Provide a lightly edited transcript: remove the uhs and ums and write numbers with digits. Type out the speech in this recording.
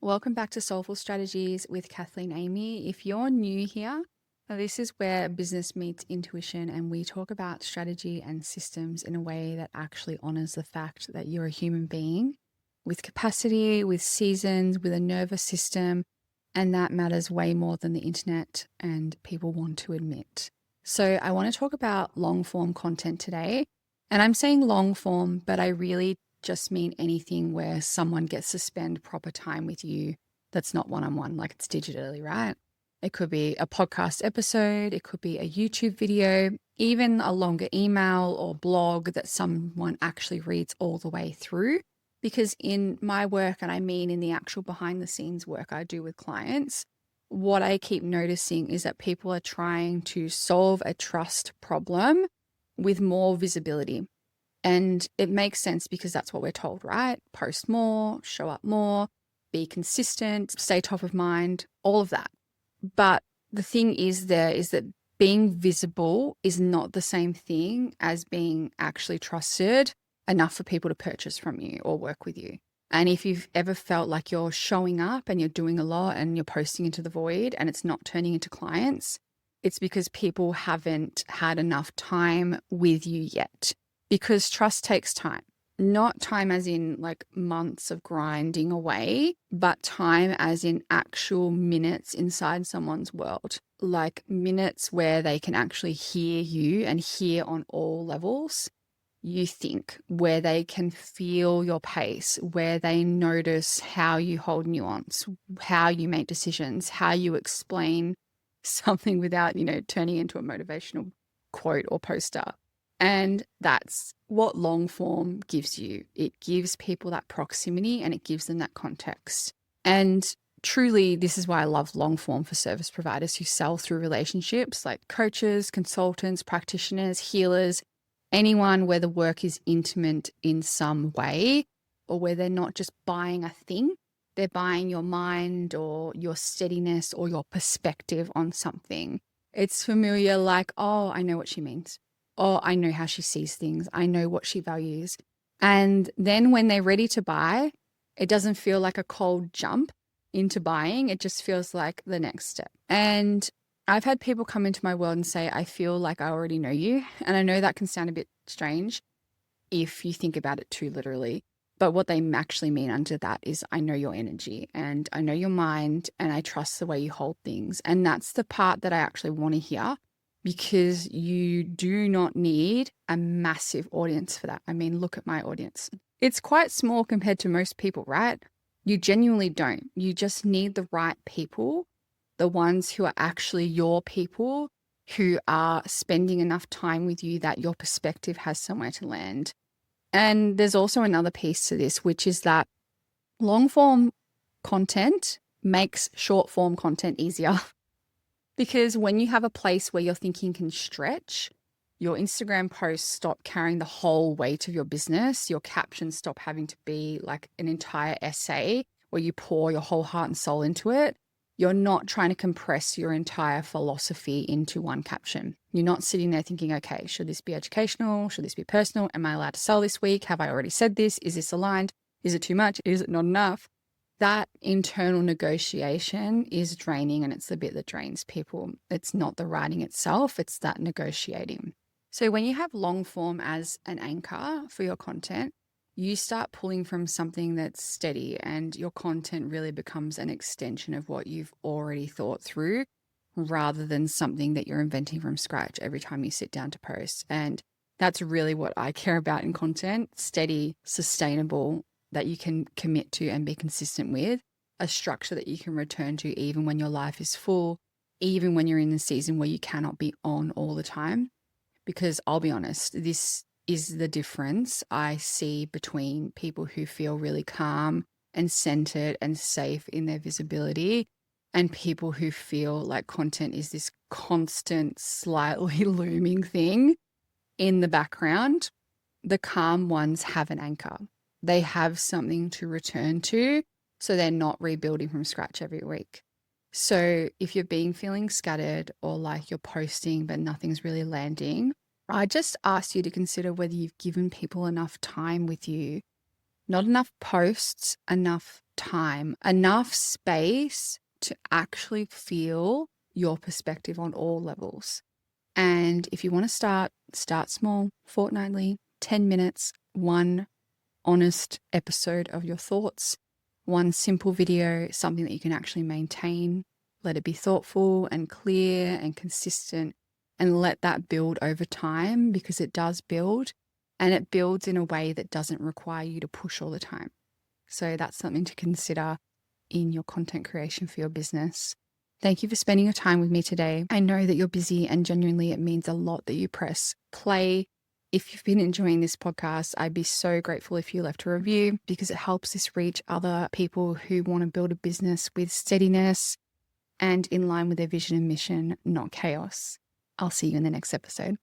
Welcome back to Soulful Strategies with Kathleen Amy. If you're new here, this is where business meets intuition, and we talk about strategy and systems in a way that actually honors the fact that you're a human being with capacity, with seasons, with a nervous system, and that matters way more than the internet and people want to admit. So I want to talk about long form content today. And I'm saying long form, but I really just mean anything where someone gets to spend proper time with you that's not one-on-one, like it's digitally, right? It could be a podcast episode, it could be a YouTube video, even a longer email or blog that someone actually reads all the way through. Because in my work, and I mean in the actual behind the scenes work I do with clients, what I keep noticing is that people are trying to solve a trust problem with more visibility. And it makes sense because that's what we're told, right? Post more, show up more, be consistent, stay top of mind, all of that. But the thing is that being visible is not the same thing as being actually trusted enough for people to purchase from you or work with you. And if you've ever felt like you're showing up and you're doing a lot and you're posting into the void and it's not turning into clients, it's because people haven't had enough time with you yet. Because trust takes time, not time as in like months of grinding away, but time as in actual minutes inside someone's world, like minutes where they can actually hear you and hear on all levels you think, where they can feel your pace, where they notice how you hold nuance, how you make decisions, how you explain something without, turning into a motivational quote or poster. And that's what long form gives you. It gives people that proximity and it gives them that context. And truly, this is why I love long form for service providers who sell through relationships like coaches, consultants, practitioners, healers, anyone where the work is intimate in some way, or where they're not just buying a thing, they're buying your mind or your steadiness or your perspective on something. It's familiar, like, oh, I know what she means. Oh, I know how she sees things. I know what she values. And then when they're ready to buy, it doesn't feel like a cold jump into buying. It just feels like the next step. And I've had people come into my world and say, I feel like I already know you. And I know that can sound a bit strange if you think about it too literally. But what they actually mean under that is I know your energy and I know your mind and I trust the way you hold things. And that's the part that I actually want to hear, because you do not need a massive audience for that. I mean, look at my audience. It's quite small compared to most people, right? You genuinely don't. You just need the right people, the ones who are actually your people, who are spending enough time with you that your perspective has somewhere to land. And there's also another piece to this, which is that long form content makes short form content easier. Because when you have a place where your thinking can stretch, your Instagram posts stop carrying the whole weight of your business. Your captions stop having to be like an entire essay where you pour your whole heart and soul into it. You're not trying to compress your entire philosophy into one caption. You're not sitting there thinking, okay, should this be educational? Should this be personal? Am I allowed to sell this week? Have I already said this? Is this aligned? Is it too much? Is it not enough? That internal negotiation is draining, and it's the bit that drains people. It's not the writing itself, it's that negotiating. So when you have long form as an anchor for your content, you start pulling from something that's steady, and your content really becomes an extension of what you've already thought through, rather than something that you're inventing from scratch every time you sit down to post. And that's really what I care about in content: steady, sustainable, that you can commit to and be consistent with, a structure that you can return to even when your life is full, even when you're in the season where you cannot be on all the time. Because I'll be honest, this is the difference I see between people who feel really calm and centered and safe in their visibility and people who feel like content is this constant, slightly looming thing in the background. The calm ones have an anchor. They have something to return to, so they're not rebuilding from scratch every week. So if you're feeling scattered, or like you're posting but nothing's really landing, I just ask you to consider whether you've given people enough time with you Not enough posts, enough time, enough space to actually feel your perspective on all levels. And if you want to start small, fortnightly, 10 minutes, one honest episode of your thoughts, one simple video, something that you can actually maintain. Let it be thoughtful and clear and consistent, and let that build over time, because it does build, and it builds in a way that doesn't require you to push all the time. So that's something to consider in your content creation for your business. Thank you for spending your time with me today. I know that you're busy, and genuinely it means a lot that you press play. If you've been enjoying this podcast, I'd be so grateful if you left a review, because it helps this reach other people who want to build a business with steadiness and in line with their vision and mission, not chaos. I'll see you in the next episode.